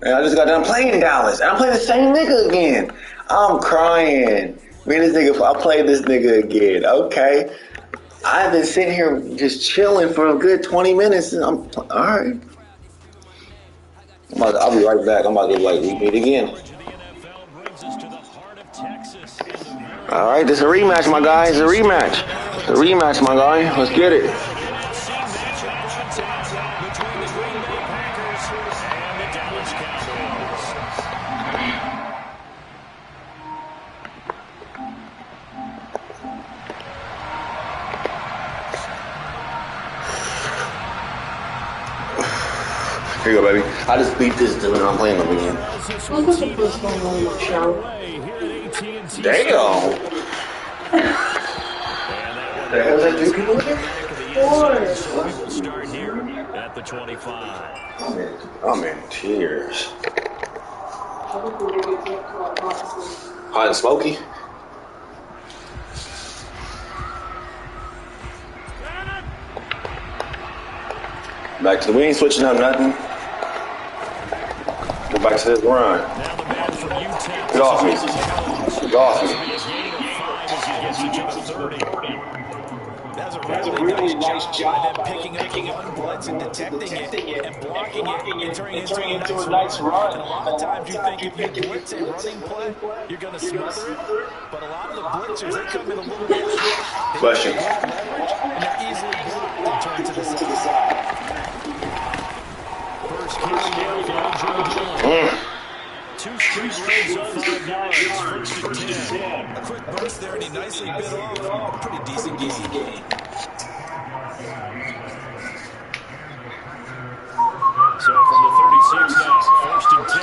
And I just got done playing Dallas, and I'm playing the same nigga again. I'm crying. Me and this nigga, I played this nigga again. Okay, I've been sitting here just chilling for a good 20 minutes, and I'm all right. I'll be right back. I'm about to like repeat again. All right, this is a rematch, my guy. It's a rematch. It's a rematch, my guy. Let's get it. Here you go, baby. I just beat this dude and I'm playing him again. Damn. The hell is that dude doing there? Start here at the 25. I'm in tears. Hot and smoky. Back to the, we ain't switching up nothing. Go back to this run. Get off me. Get off me. That's a really nice job picking up one blitz and detecting it and blocking it and turning it into a nice run. And a lot of times you think if you blitz a running play, you're going to smother it. But a lot of the blitzers, they come in a little bit short. Question. And they're easily blocked and turned to the side. First carry down for Joe. 2 straight runs of 5 yards. First and 10. A quick burst there, and he nicely bit off a pretty decent game. So from the 36 now, first and 10.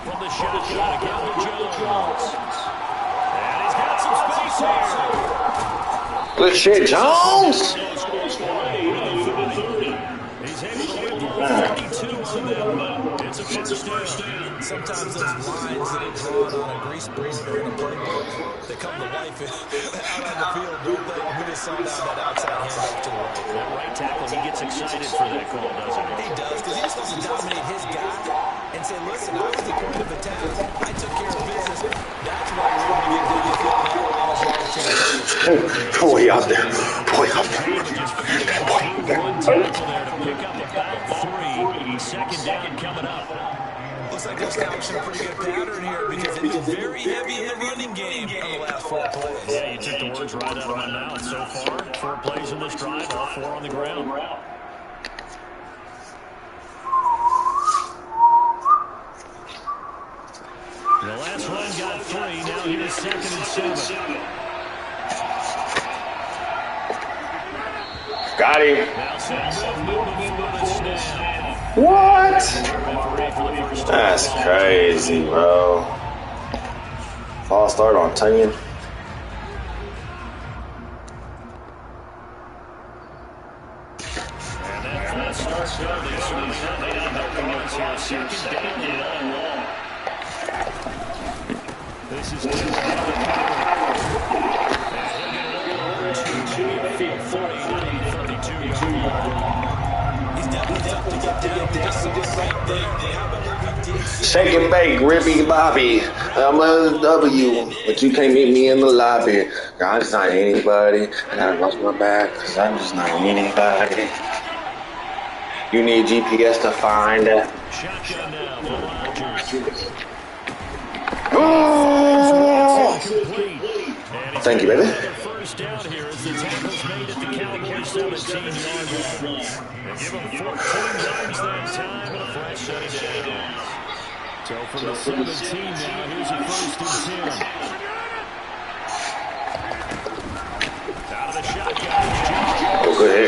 From the shotgun, Calvin Jones. And he's got some space here. Good shit, Jones. He's able to whip the 32 on them. It's a first down. Sometimes those lines that are drawn on a grease board in a playbook, they come to life out on the field, don't they? We just saw that outside handoff to the right. That right tackle, he gets excited for that call, doesn't he? He does, because he just wants to dominate his guy and say, listen, I was the point of attack. I took care of business. That's why we're going to get down the field now. Boy out there. Boy out there. Boy. One tackle there to pick up about 3. Second down coming up. Looks like they're establishing a pretty good pattern here because they've been very heavy in the running game on the last 4 plays. Yeah, you took the words right out of my mouth. So far, 4 plays in this drive, all 4 on the ground. The last run got 3. Now here's 2nd and 7. Got him. What? That's crazy, bro. False start on Tunyon. And that false starts building, so they didn't help the ones here. 2nd down. This is 32. Shake and bake, Rippy Bobby. I'm a W, but you can't meet me in the lobby. I'm just not anybody. I gotta watch my back, cause I'm just not anybody. You need GPS to find it. Oh! Thank you, baby. First down here as the tackle's made at the Cowboys 17-yard line. They give them 14 yards that time and a fresh set of downs. So from the 17 now, here's a first and 10. Out of the shotgun. Go ahead.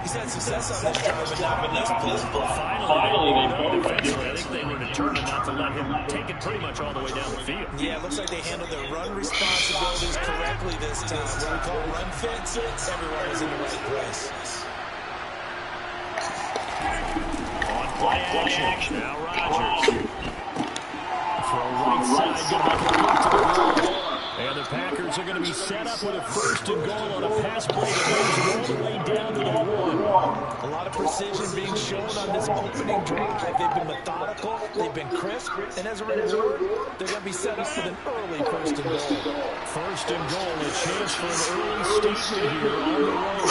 He's had success on this drive, but not with this play. Finally, I think they were determined not to let him take it pretty much all the way down the field. Yeah, it looks like they handled their run responsibilities correctly this time. What we call run fits, everyone was in the right place. On play action, now Rodgers. For a right side, good enough to the ball. And the Packers are going to be set up with a 1st and goal on a pass play that moves them all the way down to the 1. A lot of precision being shown on this opening drive. They've been methodical, they've been crisp, and as a reward, they're going to be set up with an early 1st and goal. 1st and goal, a chance for an early statement here on the road.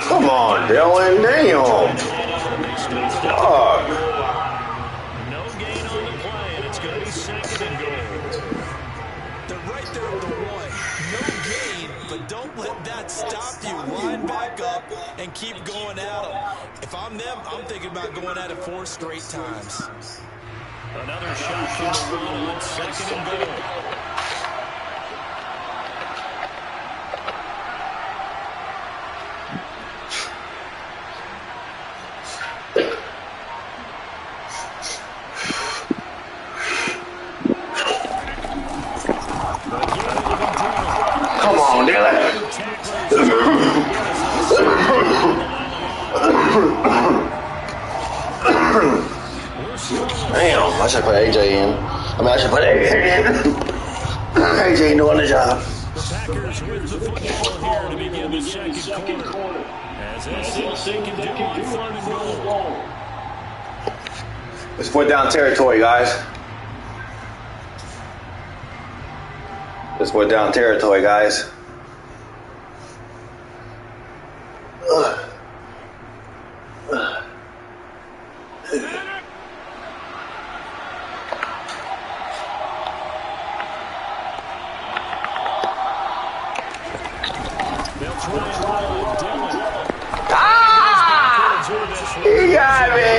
Come on, Dylan. Damn. Fuck. No gain on the play, and it's going to be 2nd and goal. They're right there at the 1. No gain, but don't let that stop you. Line back up and keep going at them. If I'm them, I'm thinking about going at it 4 straight times. Another shot from the 1 on 2nd and goal. Come on, Dylan. Damn, I should put AJ in. I should put AJ in. AJ doing the job. The Packers with the football here to begin the 2nd quarter. As they see what they can do on 3rd and goal. Let's put down territory, guys. Let's put down territory, guys. He got me.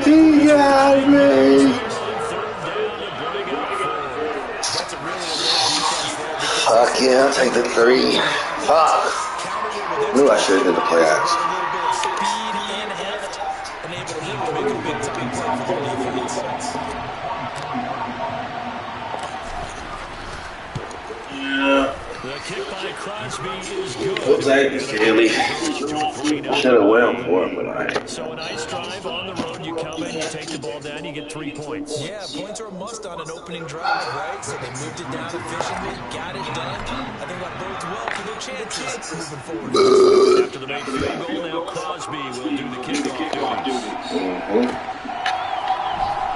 He got me. Fuck yeah, I'll take the 3. Fuck. Knew I should have did the play action. Speed and heft, and able to make a big time play for the defense. The kick by Crosby is good. Looks like Philly. Should have went for it, but I. So a nice drive on the road. You come in, you take the ball down, you get 3 points. Yeah, points are a must on an opening drive, right? So they moved it down efficiently, got it done. I think that bodes well for their chances moving forward. After the main field goal, now Crosby will do the kickoff duties.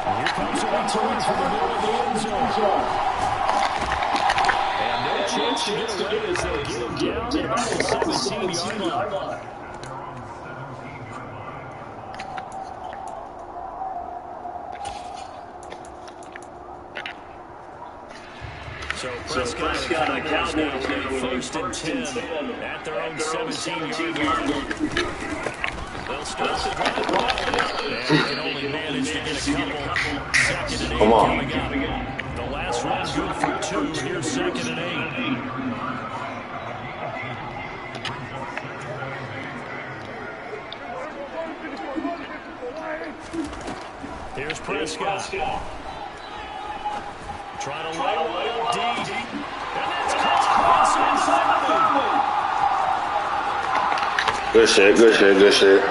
And here comes a return from the middle of the end zone. And no chance to get away as they get him down at about the 17-yard line. So Prescott and the Cowboys now play 1st and 10 at their own 17-yard line. They'll start the drive well, and they can only manage to get a couple. 2nd and 8 Come on. coming up. The last run good for 2. Here's 2nd and 8. Here's Prescott. Trying to lay one up deep. And that's caught inside. Good shit, good shit, good shit. A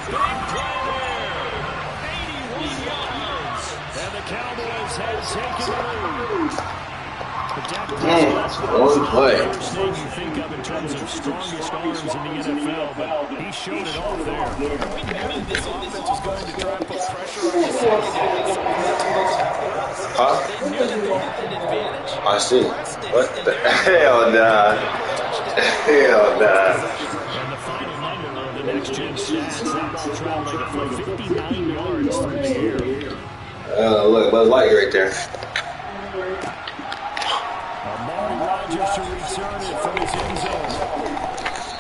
big play there. 81 yards. And the Cowboys have taken the lead. But Dak Prescott, One play. first name you think of in terms of strongest arms in the NFL, but he showed it off there. We knew this offense was going to try and put pressure on the secondary. Huh? They knew that they had an advantage. I see. What the hell, nah. Hell, nah. And the final number of the next-gen stats, that ball traveling for 59 yards through the air. Look, Buzz Light right there. Amari Rodgers to return it from his end zone.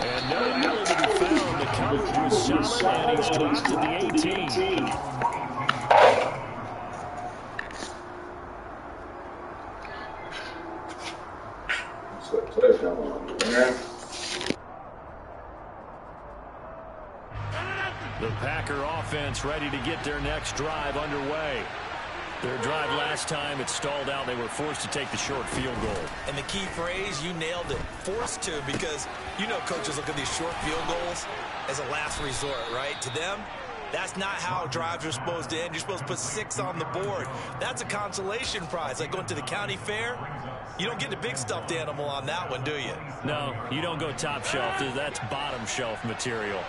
And nowhere to be found. The coverage was solid, and he's dropped to the 18. The Packer offense ready to get their next drive underway. Their drive last time, it stalled out. They were forced to take the short field goal. And the key phrase, you nailed it, forced to, because you know coaches look at these short field goals as a last resort, right? To them, that's not how drives are supposed to end. You're supposed to put 6 on the board. That's a consolation prize. Like going to the county fair, you don't get the big stuffed animal on that one, do you? No, you don't go top shelf. That's bottom shelf material.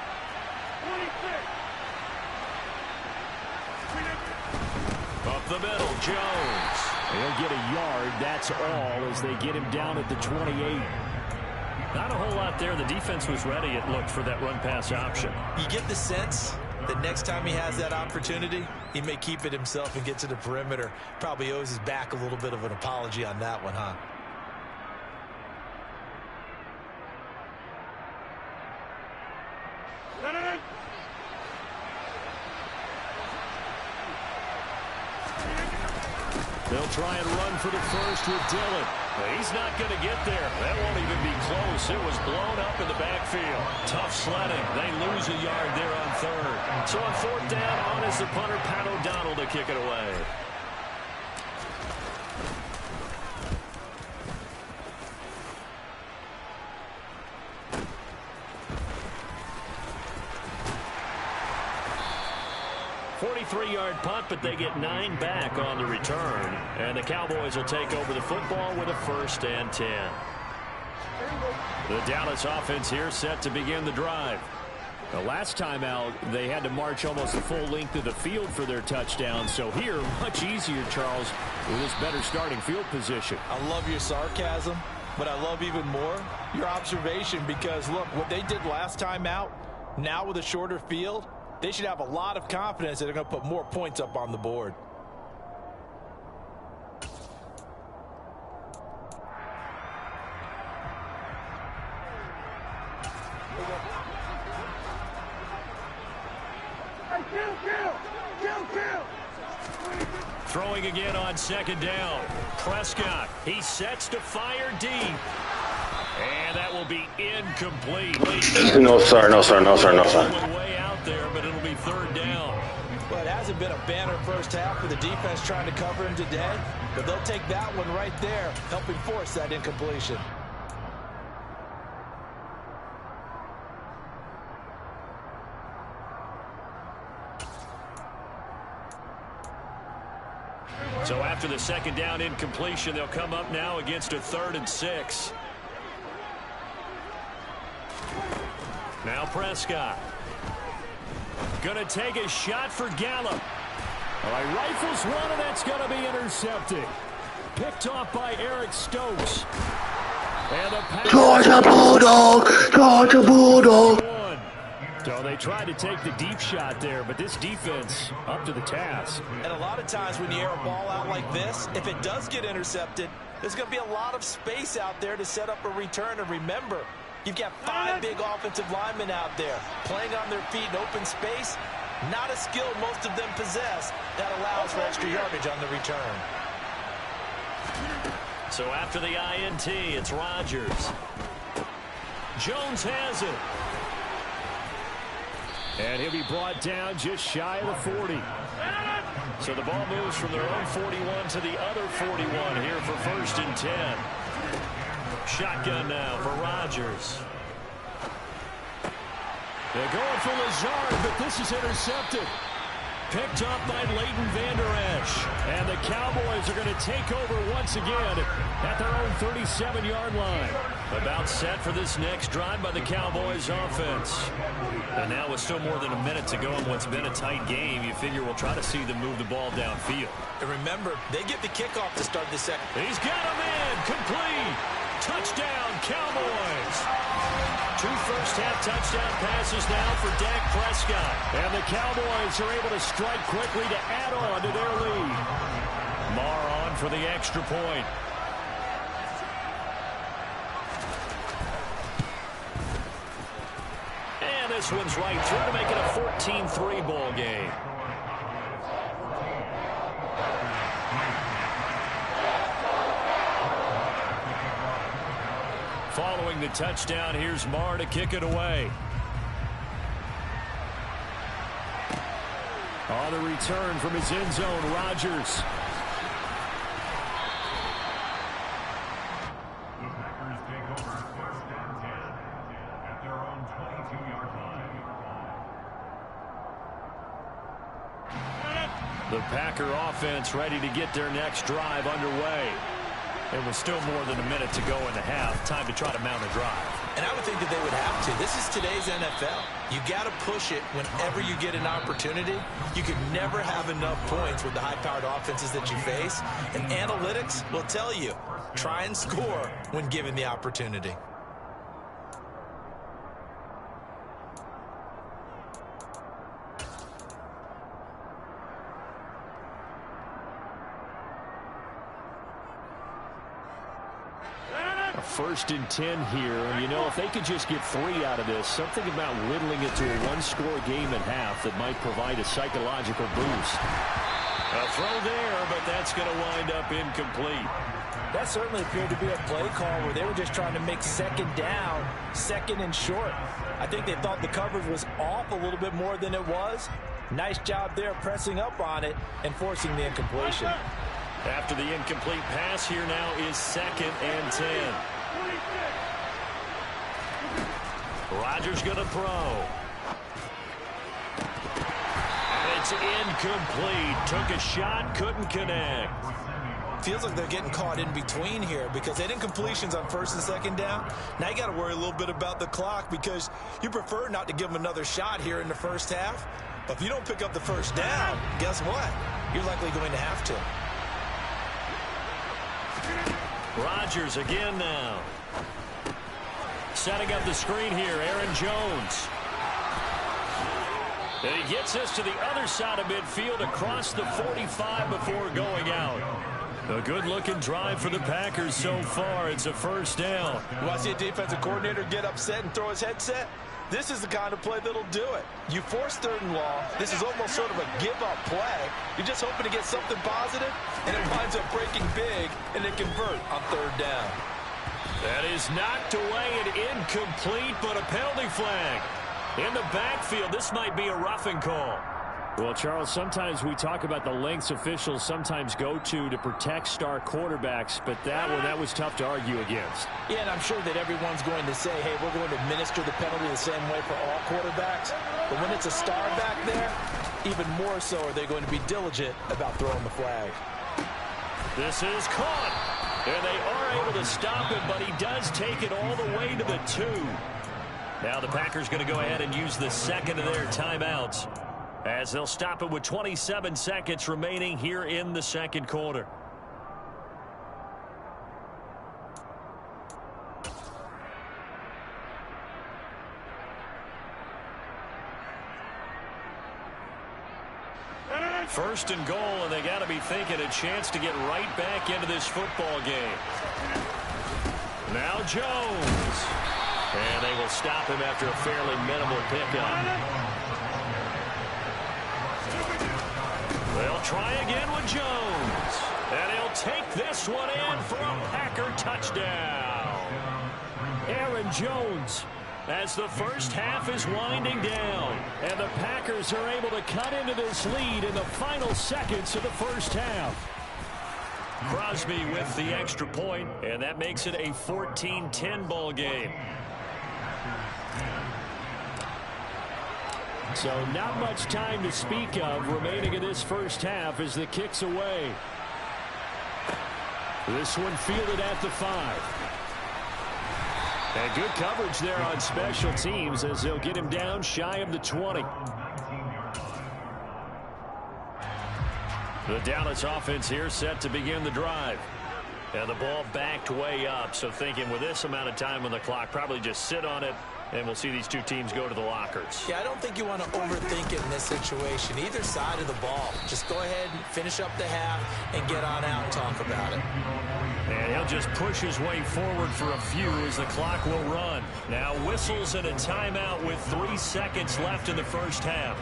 Up the middle, Jones. He'll get a yard. That's all as they get him down at the 28. Not a whole lot there. The defense was ready, it looked, for that run-pass option. You get the sense that next time he has that opportunity, he may keep it himself and get to the perimeter. Probably owes his back a little bit of an apology on that one, huh? They'll try and run for the first with Dillon. He's not going to get there. That won't even be close. It was blown up in the backfield. Tough sledding. They lose a yard there on third. So on fourth down, on is the punter, Pat O'Donnell, to kick it away. Three-yard punt, but they get 9 back on the return. And the Cowboys will take over the football with a 1st and 10. The Dallas offense here set to begin the drive. The last time out, they had to march almost the full length of the field for their touchdown. So here, much easier, Charles, with this better starting field position. I love your sarcasm, but I love even more your observation, because, look, what they did last time out, now with a shorter field, they should have a lot of confidence that they're going to put more points up on the board. Throwing again on 2nd down. Prescott, he sets to fire deep. And that will be incomplete. No, sir, no, sir, no, sir, no, sir. Way out there, but it'll be 3rd down. Well, it hasn't been a banner first half for the defense trying to cover him today, but they'll take that one right there, helping force that incompletion. So after the 2nd down incompletion, they'll come up now against a 3rd and 6. Now Prescott. Gonna take a shot for Gallup. All right, rifles one, and that's going to be intercepted. Picked off by Eric Stokes. And the pass. Georgia Bulldog! Georgia Bulldog! So they tried to take the deep shot there, but this defense up to the task. And a lot of times when you air a ball out like this, if it does get intercepted, there's going to be a lot of space out there to set up a return. And remember, you've got 5 big offensive linemen out there playing on their feet in open space. Not a skill most of them possess that allows for extra yardage on the return. So after the INT, it's Rodgers. Jones has it. And he'll be brought down just shy of the 40. So the ball moves from their own 41 to the other 41 here for 1st and 10. Shotgun now for Rodgers. They're going for Lazard, but this is intercepted. Picked up by Leighton Vander Esch. And the Cowboys are going to take over once again at their own 37-yard line. About set for this next drive by the Cowboys offense. And now with still more than a minute to go in what's been a tight game, you figure we'll try to see them move the ball downfield. And remember, they get the kickoff to start the second. He's got him in. Complete. Touchdown, Cowboys. 2 first-half touchdown passes now for Dak Prescott. And the Cowboys are able to strike quickly to add on to their lead. Marr on for the extra point. And this one's right through to make it a 14-3 ball game. Following the touchdown, here's Marr to kick it away. On the return from his end zone, Rodgers The Packer offense ready to get their next drive underway. It was still more than a minute to go in the half. Time to try to mount a drive. And I would think that they would have to. This is today's NFL. You got to push it whenever you get an opportunity. You could never have enough points with the high-powered offenses that you face. And analytics will tell you, try and score when given the opportunity. First and 10 here, and you know, if they could just get 3 out of this, something about whittling it to a one-score game at half that might provide a psychological boost. A throw there, but that's going to wind up incomplete. That certainly appeared to be a play call where they were just trying to make second down, second and short. I think they thought the coverage was off a little bit more than it was. Nice job there pressing up on it and forcing the incompletion. After the incomplete pass, here now is 2nd and 10. Rodgers going to throw. And it's incomplete. Took a shot, couldn't connect. Feels like they're getting caught in between here because they had incompletions on 1st and 2nd down. Now you got to worry a little bit about the clock because you prefer not to give them another shot here in the first half. But if you don't pick up the first down, guess what? You're likely going to have to. Rodgers again now. Setting up the screen here, Aaron Jones. And he gets us to the other side of midfield across the 45 before going out. A good-looking drive for the Packers so far. It's a first down. You want to see a defensive coordinator get upset and throw his headset? This is the kind of play that'll do it. You force 3rd and long. This is almost sort of a give-up play. You're just hoping to get something positive, and it winds up breaking big, and they convert on 3rd down. That is knocked away and incomplete, but a penalty flag. In the backfield, this might be a roughing call. Well, Charles, sometimes we talk about the lengths officials sometimes go to protect star quarterbacks, but that was tough to argue against. Yeah, and I'm sure that everyone's going to say, hey, we're going to administer the penalty the same way for all quarterbacks. But when it's a star back there, even more so are they going to be diligent about throwing the flag. This is caught, and they are able to stop him, but he does take it all the way to the 2. Now the Packers going to go ahead and use the 2nd of their timeouts, as they'll stop it with 27 seconds remaining here in the 2nd quarter. First and goal, and they got to be thinking a chance to get right back into this football game. Now Jones. And they will stop him after a fairly minimal pickup. They'll try again with Jones. And he'll take this one in for a Packer touchdown. Aaron Jones, as the first half is winding down. And the Packers are able to cut into this lead in the final seconds of the first half. Crosby with the extra point, and that makes it a 14-10 ball game. So not much time to speak of remaining in this first half as the kick's away. This one fielded at the 5. And good coverage there on special teams as they'll get him down shy of the 20. The Dallas offense here set to begin the drive. And the ball backed way up, so thinking with this amount of time on the clock, probably just sit on it, and we'll see these two teams go to the lockers. Yeah, I don't think you want to overthink it in this situation. Either side of the ball. Just go ahead and finish up the half and get on out and talk about it. And he'll just push his way forward for a few as the clock will run. Now whistles and a timeout with 3 seconds left in the first half.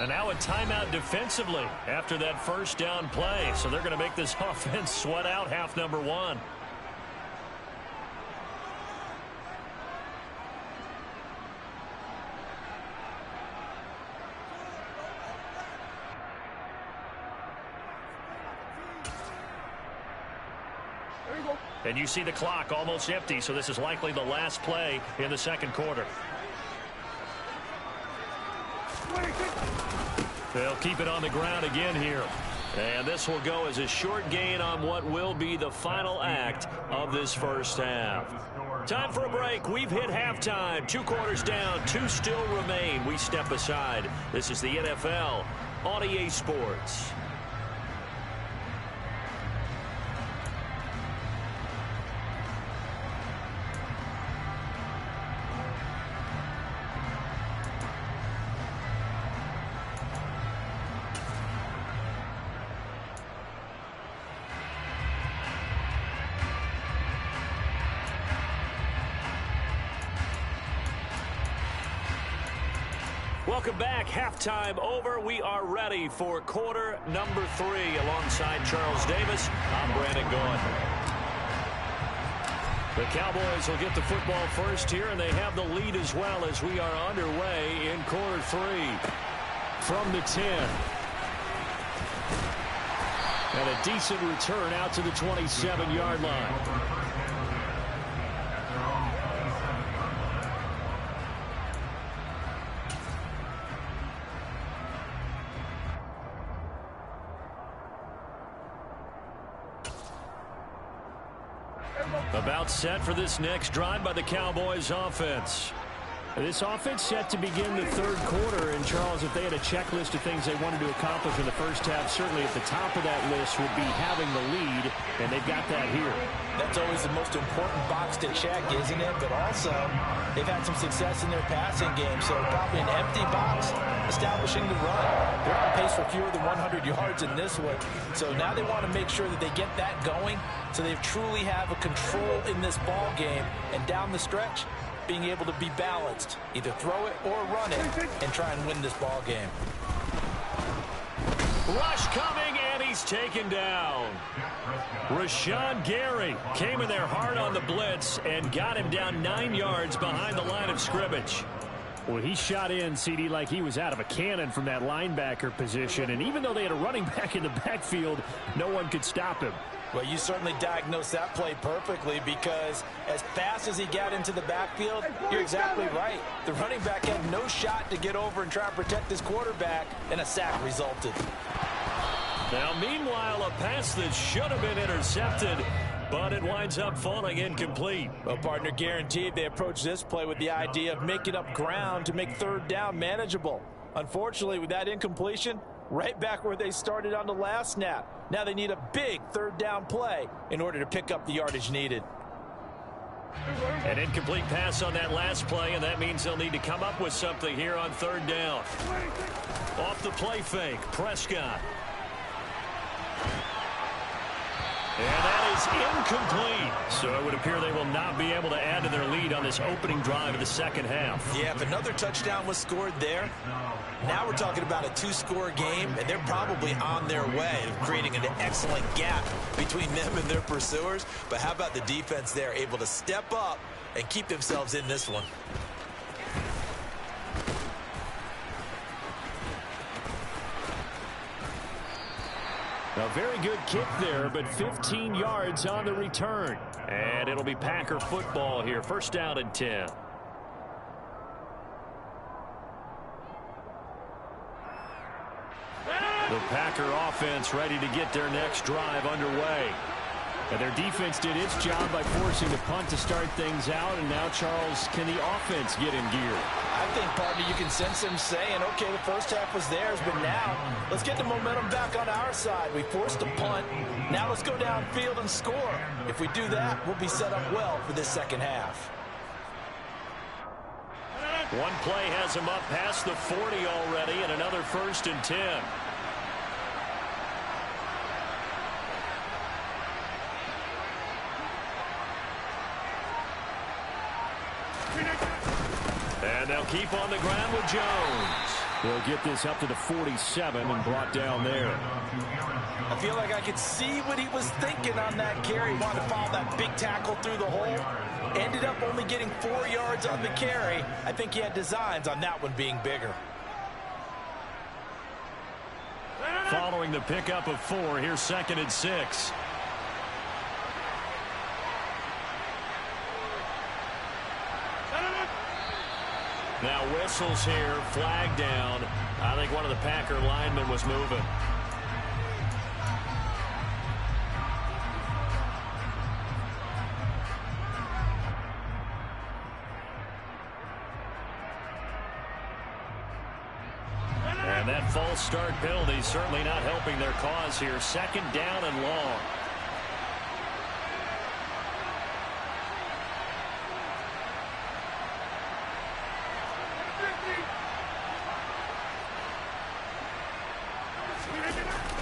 And now a timeout defensively after that first down play. So they're going to make this offense sweat out half number 1. And you see the clock almost empty, so this is likely the last play in the second quarter. They'll keep it on the ground again here. And this will go as a short gain on what will be the final act of this first half. Time for a break. We've hit halftime. 2 quarters down, 2 still remain. We step aside. This is the NFL on EA Sports. Welcome back. Halftime over. We are ready for quarter number 3. Alongside Charles Davis, I'm Brandon Gaughan. The Cowboys will get the football first here, and they have the lead as well as we are underway in quarter 3. From the 10. And a decent return out to the 27-yard line. About set for this next drive by the Cowboys offense. This offense set to begin the third quarter. And, Charles, if they had a checklist of things they wanted to accomplish in the first half, certainly at the top of that list would be having the lead, and they've got that here. That's always the most important box to check, isn't it? But also, they've had some success in their passing game, so probably an empty box establishing the run. They're on pace for fewer than 100 yards in this one, so now they want to make sure that they get that going so they truly have a control in this ball game, and down the stretch, being able to be balanced, either throw it or run it, and try and win this ball game. Rush coming, and he's taken down. Rashawn Gary came in there hard on the blitz and got him down 9 yards behind the line of scrimmage. Well, he shot in, CD, like he was out of a cannon from that linebacker position, and even though they had a running back in the backfield, no one could stop him. Well, you certainly diagnosed that play perfectly, because as fast as he got into the backfield, you're exactly right. The running back had no shot to get over and try and protect his quarterback, and a sack resulted. Now, meanwhile, a pass that should have been intercepted, but it winds up falling incomplete. Well, partner, guaranteed they approach this play with the idea of making up ground to make third down manageable. Unfortunately, with that incompletion, right back where they started on the last snap. Now they need a big third down play in order to pick up the yardage needed. An incomplete pass on that last play, and that means they'll need to come up with something here on third down. Off the play fake, Prescott. And that is incomplete. So it would appear they will not be able to add to their lead on this opening drive of the second half. Yeah, if another touchdown was scored there, now we're talking about a 2-score game, and they're probably on their way of creating an excellent gap between them and their pursuers. But how about the defense there, able to step up and keep themselves in this one? A very good kick there, but 15 yards on the return. And it'll be Packer football here. First down and 10. The Packer offense ready to get their next drive underway. And their defense did its job by forcing the punt to start things out. And now, Charles, can the offense get in gear? I think, partner, you can sense them saying, okay, the first half was theirs, but now let's get the momentum back on our side. We forced a punt. Now let's go downfield and score. If we do that, we'll be set up well for this second half. One play has him up past the 40 already, and another 1st and 10. And they'll keep on the ground with Jones. They'll get this up to the 47 and brought down there. I feel like I could see what he was thinking on that carry. He wanted to follow that big tackle through the hole. Ended up only getting 4 yards on the carry. I think he had designs on that one being bigger. Following the pickup of 4, here's 2nd and 6. Now whistles here, flag down. I think one of the Packer linemen was moving. And that false start penalty certainly not helping their cause here. Second down and long.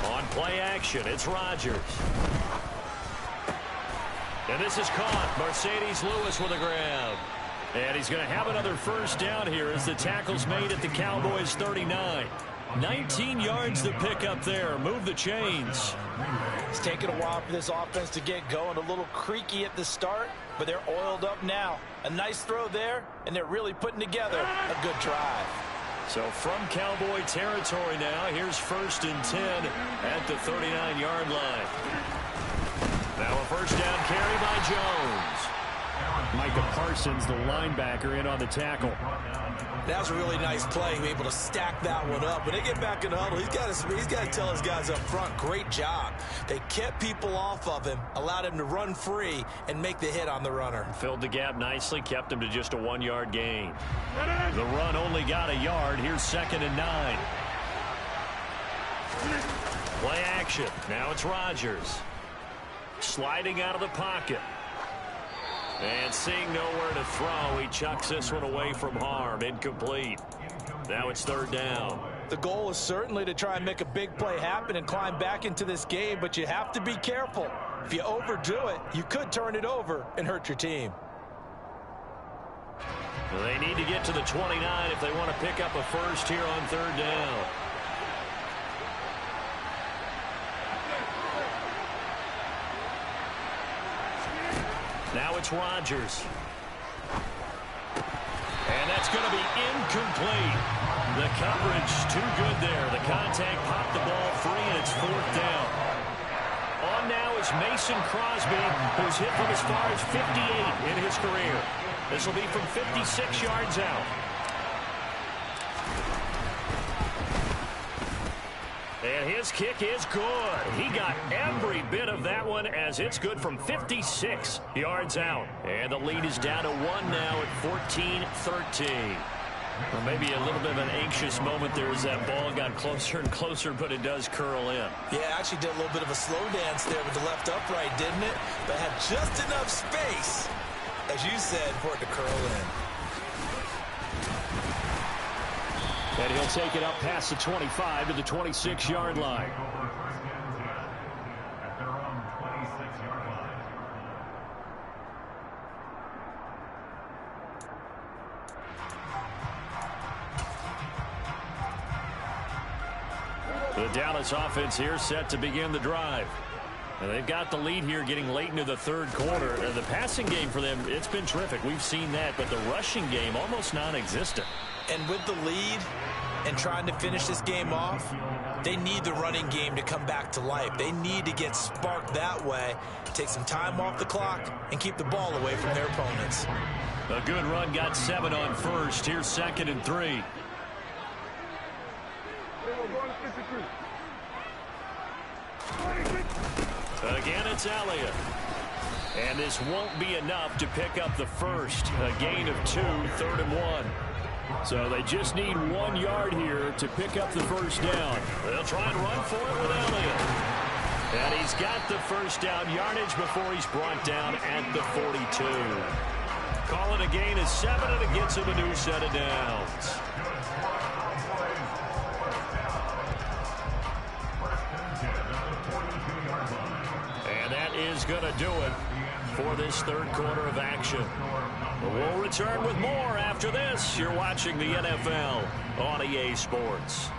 On play action, it's Rodgers. And this is caught. Mercedes Lewis with a grab. And he's going to have another first down here as the tackle's made at the Cowboys 39. 19 yards to pick up there. Move the chains. It's taken a while for this offense to get going. A little creaky at the start, but they're oiled up now. A nice throw there, and they're really putting together a good drive. So from Cowboy territory now, here's 1st and 10 at the 39-yard line. Now a first down carry by Jones. Micah Parsons, the linebacker, in on the tackle. That was a really nice play, able to stack that one up. When they get back in the huddle, he's got to tell his guys up front, great job. They kept people off of him, allowed him to run free and make the hit on the runner. Filled the gap nicely, kept him to just a 1-yard gain. The run only got a yard. Here's 2nd and 9. Play action. Now it's Rodgers. Sliding out of the pocket. And seeing nowhere to throw, he chucks this one away from harm. Incomplete. Now it's 3rd down. The goal is certainly to try and make a big play happen and climb back into this game, but you have to be careful. If you overdo it, you could turn it over and hurt your team. They need to get to the 29 if they want to pick up a first here on 3rd down. Now it's Rodgers. And that's going to be incomplete. The coverage too good there. The contact popped the ball free, and it's 4th down. On now is Mason Crosby, who's hit from as far as 58 in his career. This will be from 56 yards out. And his kick is good. He got every bit of that one as it's good from 56 yards out. And the lead is down to 1 now at 14-13. Well, maybe a little bit of an anxious moment there as that ball got closer and closer, but it does curl in. Yeah, actually did a little bit of a slow dance there with the left upright, didn't it? But had just enough space, as you said, for it to curl in. And he'll take it up past the 25 to the 26-yard line. The Dallas offense here set to begin the drive. And they've got the lead here getting late into the 3rd quarter. And the passing game for them, it's been terrific. We've seen that, but the rushing game almost non-existent. And with the lead and trying to finish this game off, they need the running game to come back to life. They need to get sparked that way, take some time off the clock, and keep the ball away from their opponents. A good run got 7 on first. Here's 2nd and 3. Again, it's Elliott. And this won't be enough to pick up the first. A gain of 2, 3rd and 1. So they just need 1 yard here to pick up the first down. They'll try and run for it with Elliott. And he's got the first down yardage before he's brought down at the 42. Call it a gain of 7, and it gets him a new set of downs. And that is going to do it for this 3rd quarter of action. We'll return with more after this. You're watching the NFL on EA Sports.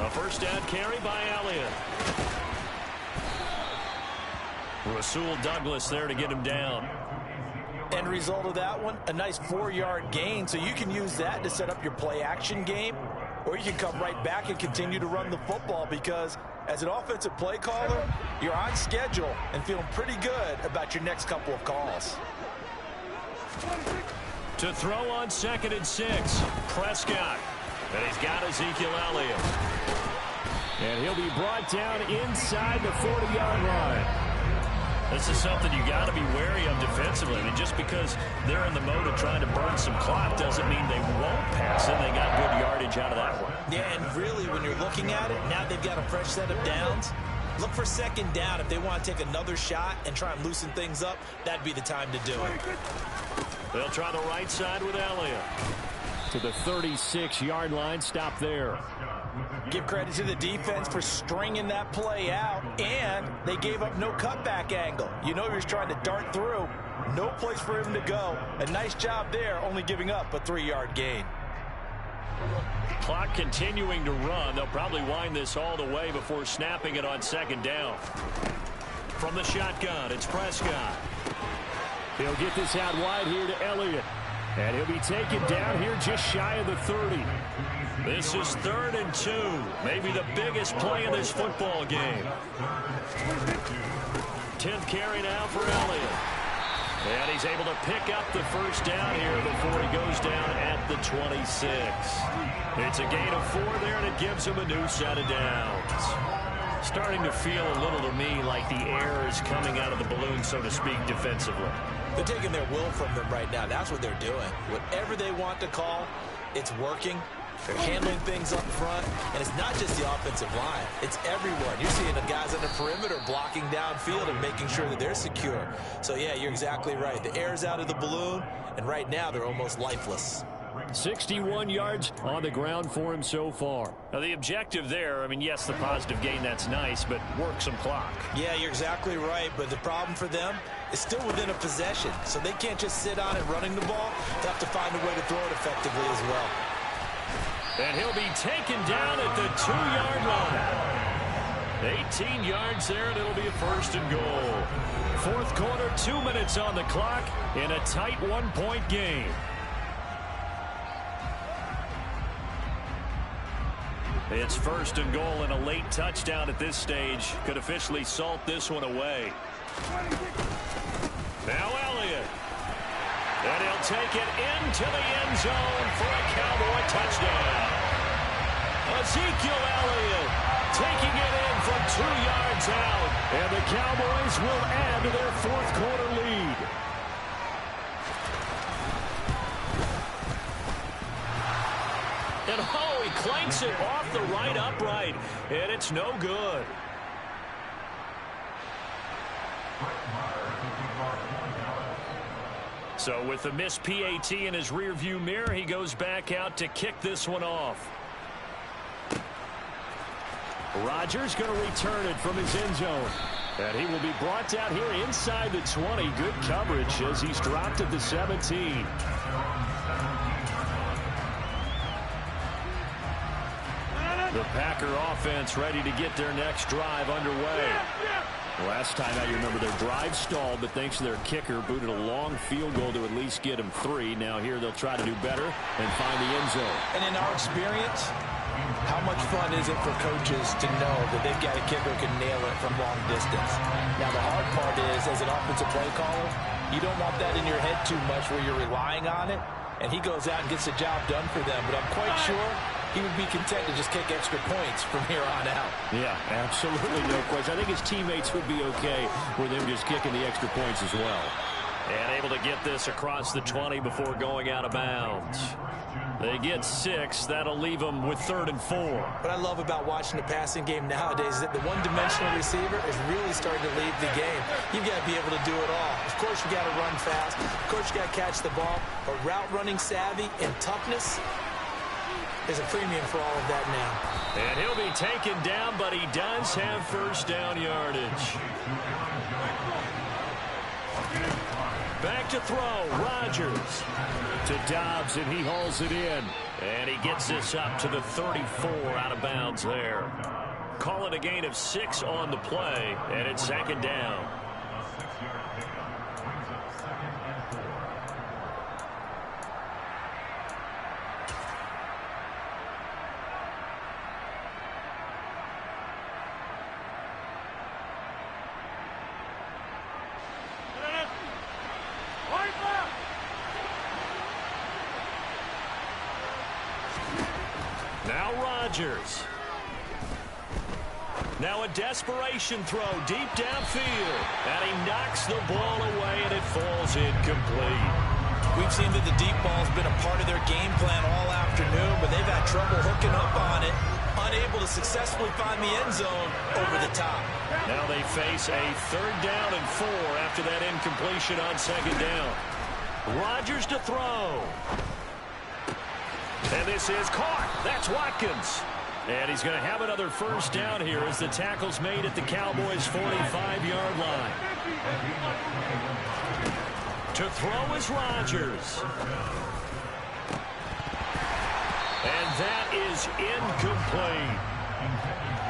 A first down carry by Elliott. Rasul Douglas there to get him down. End result of that one, a nice 4-yard gain. So you can use that to set up your play-action game, or you can come right back and continue to run the football because as an offensive play caller, you're on schedule and feeling pretty good about your next couple of calls. To throw on 2nd and 6, Prescott. And he's got Ezekiel Elliott. And he'll be brought down inside the 40-yard line. This is something you got to be wary of defensively. I mean, just because they're in the mode of trying to burn some clock doesn't mean they won't pass it. They got good yardage out of that one. Yeah, and really, when you're looking at it, now they've got a fresh set of downs. Look for 2nd down. If they want to take another shot and try and loosen things up, that'd be the time to do it. They'll try the right side with Elliott. To the 36-yard line, stop there. Give credit to the defense for stringing that play out, and they gave up no cutback angle. You know he was trying to dart through. No place for him to go. A nice job there, only giving up a 3-yard gain. Clock continuing to run. They'll probably wind this all the way before snapping it on 2nd down. From the shotgun, it's Prescott. He'll get this out wide here to Elliott. And he'll be taken down here just shy of the 30. This is 3rd and 2. Maybe the biggest play in this football game. 10th carry now for Elliott. And he's able to pick up the first down here before he goes down at the 26. It's a gain of 4 there, and it gives him a new set of downs. Starting to feel a little to me like the air is coming out of the balloon, so to speak, defensively. They're taking their will from them right now. That's what they're doing. Whatever they want to call, it's working. They're handling things up front, and it's not just the offensive line. It's everyone. You're seeing the guys on the perimeter blocking downfield and making sure that they're secure. So, yeah, you're exactly right. The air's out of the balloon, and right now they're almost lifeless. 61 yards on the ground for him so far. Now, the objective there, I mean, yes, the positive gain, that's nice, but work some clock. Yeah, you're exactly right, but the problem for them is still within a possession, so they can't just sit on it running the ball. They have to find a way to throw it effectively as well. And he'll be taken down at the 2-yard line. 18 yards there, and it'll be a 1st and goal. 4th quarter, 2 minutes on the clock in a tight 1-point game. It's 1st and goal, and a late touchdown at this stage could officially salt this one away. Now Elliott. And he'll take it into the end zone for a Cowboy touchdown. Ezekiel Elliott taking it in from 2 yards out. And the Cowboys will add to their 4th quarter lead. And oh, he clanks it off the right upright. And it's no good. So with the missed PAT in his rearview mirror, he goes back out to kick this one off. Rodgers going to return it from his end zone. And he will be brought down here inside the 20. Good coverage as he's dropped at the 17. The Packer offense ready to get their next drive underway. Last time out, you remember their drive stalled, but thanks to their kicker, booted a long field goal to at least get them 3. Now here they'll try to do better and find the end zone. And in our experience, how much fun is it for coaches to know that they've got a kicker who can nail it from long distance? Now the hard part is, as an offensive play caller, you don't want that in your head too much where you're relying on it, and he goes out and gets the job done for them. But I'm quite sure he would be content to just kick extra points from here on out. Yeah, absolutely no question. I think his teammates would be okay with him just kicking the extra points as well. And able to get this across the 20 before going out of bounds. They get 6. That'll leave them with 3rd and 4. What I love about watching the passing game nowadays is that the one-dimensional receiver is really starting to lead the game. You've got to be able to do it all. Of course, you got to run fast. Of course, you got to catch the ball. But route running savvy and toughness, there's a premium for all of that now. And he'll be taken down, but he does have first down yardage. Back to throw, Rodgers to Dobbs, and he hauls it in. And he gets this up to the 34 out of bounds there. Call it a gain of 6 on the play, and it's 2nd down. Now Rodgers. Now a desperation throw deep downfield. And he knocks the ball away, and it falls incomplete. We've seen that the deep ball's been a part of their game plan all afternoon, but they've had trouble hooking up on it, unable to successfully find the end zone over the top. Now they face a 3rd down and 4 after that incompletion on 2nd down. Rodgers to throw. And this is caught. That's Watkins. And he's going to have another 1st down here as the tackle's made at the Cowboys' 45-yard line. To throw is Rodgers. And that is incomplete.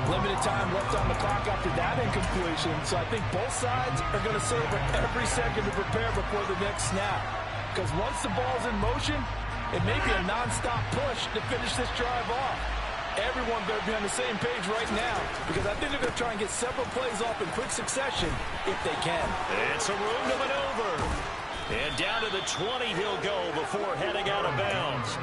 Limited time left on the clock after that incompletion, so I think both sides are going to savor every second to prepare before the next snap. Because once the ball's in motion, it may be a non-stop push to finish this drive off. Everyone better be on the same page right now, because I think they're going to try and get several plays off in quick succession if they can. It's a room to maneuver. And down to the 20 he'll go before heading out of bounds.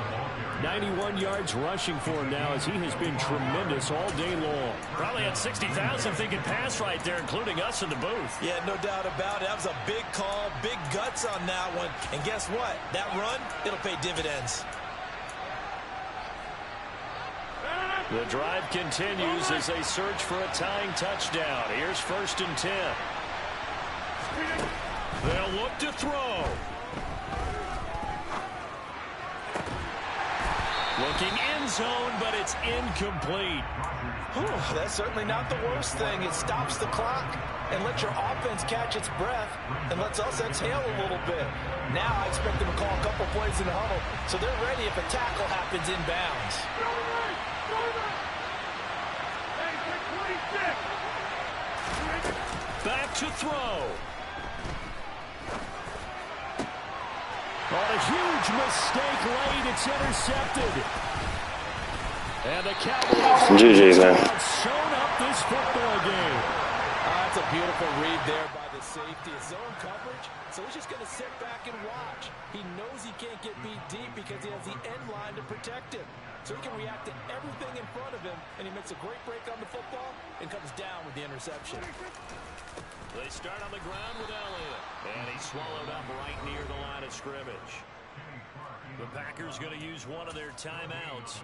91 yards rushing for him now as he has been tremendous all day long. Probably had 60,000 thinking pass right there, including us in the booth. Yeah, no doubt about it. That was a big call, big guts on that one. And guess what? That run, it'll pay dividends. The drive continues as they search for a tying touchdown. Here's 1st and 10. They'll look to throw. Looking end zone, but it's incomplete. Whew, that's certainly not the worst thing. It stops the clock and lets your offense catch its breath and lets us exhale a little bit. Now I expect them to call a couple plays in the huddle, so they're ready if a tackle happens inbounds. Back to throw. On a huge mistake late, it's intercepted. And the Cowboys GG's, man. have shown up this football game. That's a beautiful read there by the safety. It's zone coverage, so he's just going to sit back and watch. He knows he can't get beat deep because he has the end line to protect him. So he can react to everything in front of him, and he makes a great break on the football and comes down with the interception. They start on the ground with Elliott. And he's swallowed up right near the line of scrimmage. The Packers going to use one of their timeouts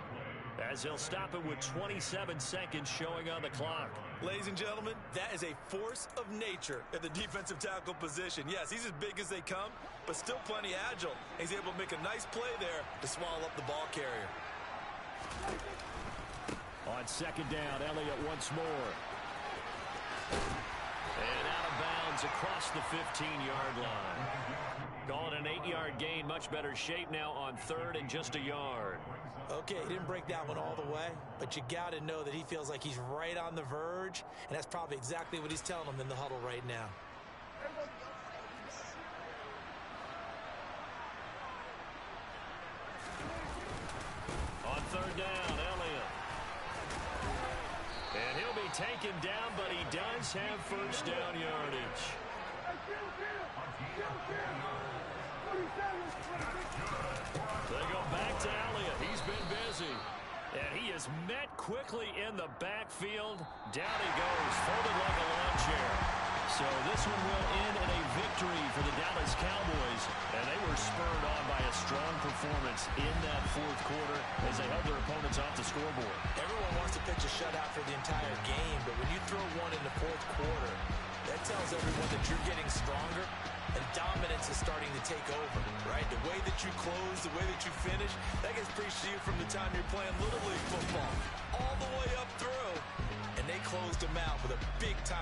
as they'll stop it with 27 seconds showing on the clock. Ladies and gentlemen, that is a force of nature at the defensive tackle position. Yes, he's as big as they come, but still plenty agile. He's able to make a nice play there to swallow up the ball carrier. On 2nd down, Elliott once more. And out of bounds across the 15-yard line. Calling an 8-yard gain, much better shape now on 3rd and just a yard. Okay, he didn't break that one all the way, but you got to know that he feels like he's right on the verge, and that's probably exactly what he's telling them in the huddle right now. On 3rd down, Elliott. And he'll be taken down, but he does have 1st down yardage. They go back to Elliott. He's been busy. And he is met quickly in the backfield. Down he goes, folded like a lawn chair. So this one will end in a victory for the Dallas Cowboys. And they were spurred on by a strong performance in that 4th quarter as they held their opponents off the scoreboard. Everyone wants to pitch a shutout for the entire game, but when you throw one in the 4th quarter, that tells everyone that you're getting stronger and dominance is starting to take over, right? The way that you close, the way that you finish, that gets preached to you from the time you're playing Little League football all the way up through, and they closed them out with a big-time